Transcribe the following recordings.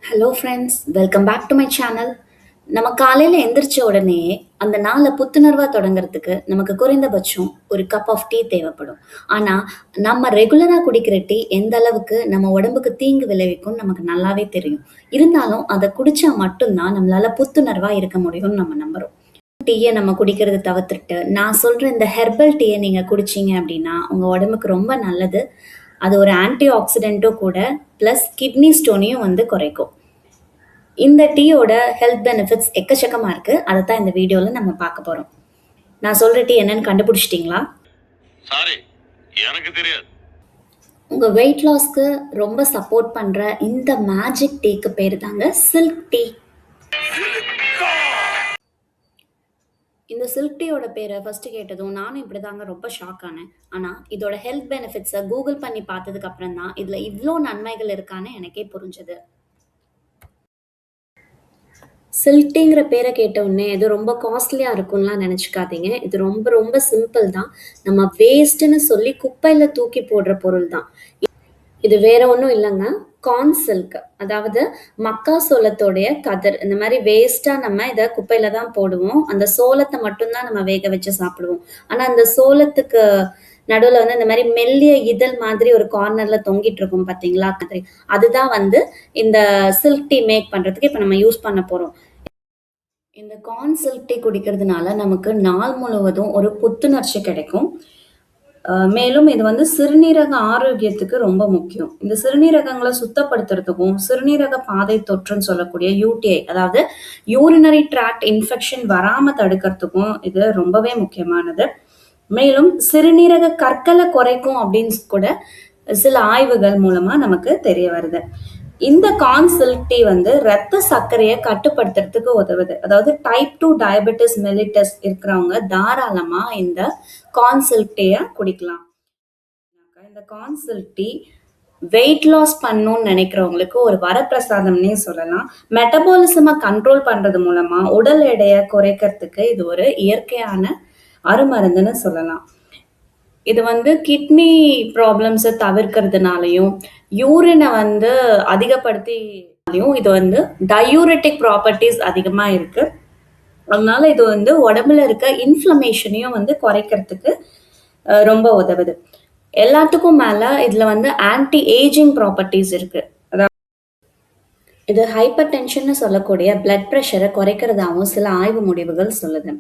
Hello friends, welcome back to my channel. நம்ம காலையில எந்திரிச்ச உடனே அந்த நாள புத்துணர்வா தொடங்குறதுக்கு நமக்கு குறைந்தபட்சம் ஒரு கப் ஆஃப் டீ தேவைப்படும். ஆனா, நம்ம ரெகுலரா குடிக்கிற டீ எந்த அளவுக்கு நம்ம உடம்புக்கு தீங்கு விளைவிக்கும்னு நமக்கு நல்லாவே தெரியும். இருந்தாலும் அத குடிச்சா மட்டும் தான் நம்மளால புத்துணர்வா இருக்க முடியும்னு நம்ம நம்புறோம். டீய நம்ம குடிக்கிறத தவிர்த்துட்டு, நான் சொல்ற இந்த ஹெர்பல் டீய நீங்க குடிச்சீங்க அப்படின்னா, உங்க உடம்புக்கு ரொம்ப நல்லது. அது ஒரு ஆன்டி ஆக்ஸிடென்ட்டும் கூட, பிளஸ் கிட்னி ஸ்டோனையும் வந்து குறைக்கும். இந்த டீயோட ஹெல்த் பெனிஃபிட்ஸ் எக்கச்சக்கமா இருக்கு. அதத்தான் இந்த வீடியோல நம்ம பார்க்க போறோம். நான் சொல்ற டீ என்னன்னு கண்டுபிடிச்சிட்டீங்களா? சாரி, எனக்கு தெரியாது. உங்க வெயிட் லாஸ்க்கு ரொம்ப சப்போர்ட் பண்ற இந்த மேஜிக் டீக்கு பேரு தாங்க சில்க் டீ. இந்த சில்க் டீயோட பேரை ஃபர்ஸ்ட் கேட்டதும் நானும் இப்படிதாங்க ரொம்ப ஷாக் ஆனேன். ஆனா இதோட ஹெல்த் பெனிஃபிட்ஸை கூகுள் பண்ணி பார்த்ததுக்கு அப்புறம் தான் இதுல இவ்ளோ நன்மைகள் இருக்கான்னு எனக்கே புரிஞ்சது. சில்க் டீங்கிற பேரை கேட்ட உடனே இது ரொம்ப காஸ்ட்லியா இருக்கும்லாம் நினைச்சுக்காதீங்க. இது ரொம்ப ரொம்ப சிம்பிள் தான். நம்ம வேஸ்ட்ன்னு சொல்லி குப்பையில தூக்கி போடுற பொருள் தான். இது வேற ஒண்ணும் இல்லங்க. Corn silk. அதாவது மக்காசோளத்தோடைய கதிர். இந்த மாரி வேஸ்ட்டா நம்ம இத குப்பையில தான் போடுவோம். அந்த சோளத்த மட்டும் தான் நம்ம வேக வச்சு சாப்பிடுவோம். ஆனா அந்த சோளத்துக்கு நடுவுல வந்து இந்த மாரி மெல்லிய இதழ் மாதிரி ஒரு கார்னர்ல தொங்கிட்டு இருக்கும் பார்த்தீங்களா? அதுதான் வந்து இந்த சில்க் டீ மேக் பண்றதுக்கு இப்ப நம்ம யூஸ் பண்ண போறோம். இந்த கார்ன் சில்க் டீ குடிக்கிறதுனால நமக்கு நாள் முழுவதும் ஒரு புத்துணர்ச்சி கிடைக்கும். மேலும் இது வந்து சிறுநீரக ஆரோக்கியத்துக்கு ரொம்ப முக்கியம். இந்த சிறுநீரகங்கள சுத்தப்படுத்துறதுக்கும், சிறுநீரக பாதை தொற்றுன்னு சொல்லக்கூடிய யூடிஐ, அதாவது யூரினரி ட்ராக்ட் இன்ஃபெக்ஷன் வராம தடுக்கிறதுக்கும் இது ரொம்பவே முக்கியமானது. மேலும் சிறுநீரக கற்கள குறைக்கும் அப்படின்னு கூட சில ஆய்வுகள் மூலமா நமக்கு தெரிய வருது. இந்த கார்ன் சில்க் டீ வந்து ரத்த சர்க்கரையை கட்டுப்படுத்துறதுக்கு உதவுது. அதாவது டைப் 2 டயபெட்டிஸ் மெலிட்டஸ் இருக்கிறவங்க தாராளமா இந்த கார்ன் சில்க் டீய குடிக்கலாம். இந்த corn silk tea weight loss பண்ணணும்னு நினைக்கிறவங்களுக்கு ஒரு வரப்பிரசாதம்னே சொல்லலாம். மெட்டபாலிசம கண்ட்ரோல் பண்றது மூலமா உடல் எடையை குறைக்கிறதுக்கு இது ஒரு இயற்கையான அருமருந்துன்னு சொல்லலாம். இது வந்து கிட்னி ப்ராப்ளம்ஸ தவிர்க்கிறதுனாலயும், யூரின வந்து அதிகப்படுத்தியும் இது வந்து டயூரெட்டிக் ப்ராப்பர்ட்டீஸ் அதிகமா இருக்கு. அதனால இது வந்து உடம்புல இருக்க இன்ஃப்ளமேஷனையும் வந்து குறைக்கிறதுக்கு ரொம்ப உதவுது. எல்லாத்துக்கும் மேல இதுல வந்து ஆன்டி ஏஜிங் ப்ராப்பர்ட்டீஸ் இருக்கு. இது ஹைப்பர் டென்ஷன்னு சொல்லக்கூடிய பிளட் பிரஷரை குறைக்கிறதாவும் சில ஆய்வு முடிவுகள் சொல்லுது.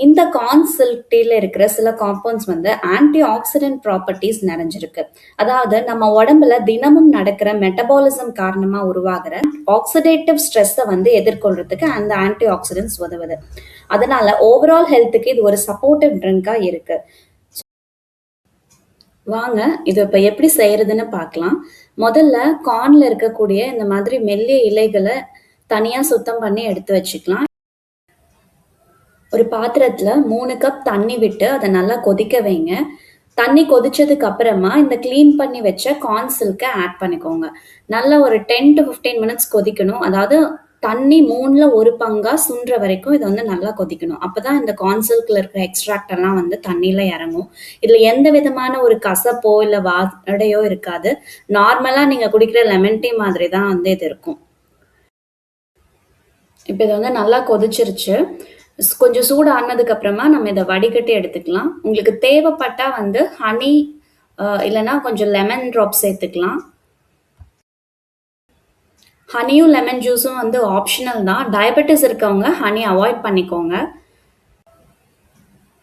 இந்த கார்ன் சில்க் டீல இருக்கிற சில காம்பவுண்ட்ஸ் வந்து ஆன்டி ஆக்சிடென்ட் ப்ராப்பர்ட்டிஸ் நிறைஞ்சிருக்கு. அதாவது நம்ம உடம்புல தினமும் நடக்கிற மெட்டபாலிசம் காரணமா உருவாகிற ஆக்சிடேட்டிவ் ஸ்ட்ரெஸ்ஸை வந்து எதிர்கொள்றதுக்கு அந்த ஆன்டி ஆக்சிடென்ட்ஸ் உதவுது. அதனால ஓவரால் ஹெல்த்துக்கு இது ஒரு சப்போர்ட்டிவ் ட்ரிங்கா இருக்கு. வாங்க இது இப்ப எப்படி செய்யறதுன்னு பார்க்கலாம். முதல்ல கார்ன்ல இருக்கக்கூடிய இந்த மாதிரி மெல்லிய இலைகளை தனியா சுத்தம் பண்ணி எடுத்து வச்சுக்கலாம். ஒரு பாத்திரத்துல 3 கப் தண்ணி விட்டு அதை நல்லா கொதிக்க வைங்க. தண்ணி கொதிச்சதுக்கு அப்புறமா இந்த கிளீன் பண்ணி வச்ச கார்ன் சில்க ஆட் பண்ணிக்கோங்க. நல்லா ஒரு 10 to 15 மினிட்ஸ் கொதிக்கணும். அதாவது தண்ணி 3ல 1 பங்கா சுண்டுற வரைக்கும் இதை வந்து நல்லா கொதிக்கணும். அப்பதான் இந்த கார்ன் சில்க்ல இருக்கிற எக்ஸ்ட்ராக்ட் எல்லாம் வந்து தண்ணியில இறங்கும். இதுல எந்த விதமான ஒரு கசப்போ இல்ல வாடையோ இருக்காது. நார்மலா நீங்க குடிக்கிற லெமன் டீ மாதிரி தான் வந்து இது இருக்கும். இப்ப இது வந்து நல்லா கொதிச்சிருச்சு. கொஞ்சம் சூடு ஆறுனதுக்கு அப்புறமா நம்ம இத வடிகட்டி எடுத்துக்கலாம். உங்களுக்கு தேவைப்பட்டா வந்து ஹனி இல்லன்னா கொஞ்சம் லெமன் ட்ராப் சேர்த்துக்கலாம். ஹனியும் லெமன் ஜூஸும் வந்து ஆப்ஷனல் தான். டயபெட்டிஸ் இருக்கவங்க ஹனி அவாய்ட் பண்ணிக்கோங்க.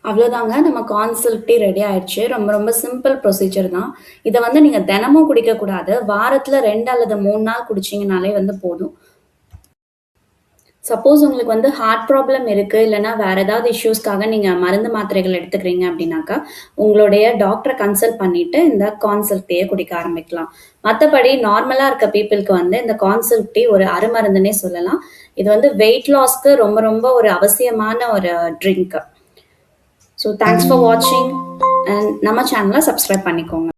அவ்வளோதாங்க, நம்ம கார்ன் சில்க் டீ ரெடி ஆயிடுச்சு. ரொம்ப ரொம்ப சிம்பிள் ப்ரொசீஜர் தான். இத வந்து நீங்க தினமும் குடிக்கக்கூடாது. வாரத்துல 2 அல்லது 3 நாள் குடிச்சீங்கனாலே வந்து போதும். சப்போஸ் உங்களுக்கு வந்து ஹார்ட் ப்ராப்ளம் இருக்கு, இல்லன்னா வேற ஏதாவது இஷ்யூஸ்க்காக நீங்க மருந்து மாத்திரைகள் எடுத்துக்கிறீங்க அப்படின்னாக்கா, உங்களுடைய டாக்டர கன்சல்ட் பண்ணிட்டு இந்த கார்ன் சில்க் டீய குடிக்க ஆரம்பிக்கலாம். மத்தபடி நார்மலா இருக்க பீப்பிள்க்கு வந்து இந்த கார்ன் சில்க் டீ ஒரு அருமருந்துன்னே சொல்லலாம். இது வந்து வெயிட் லாஸ்க்கு ரொம்ப ரொம்ப ஒரு அவசியமான ஒரு ட்ரிங்க். ஸோ தேங்க்ஸ் ஃபார் வாட்சிங் அண்ட் நம்ம சேனலை சப்ஸ்கிரைப் பண்ணிக்கோங்க.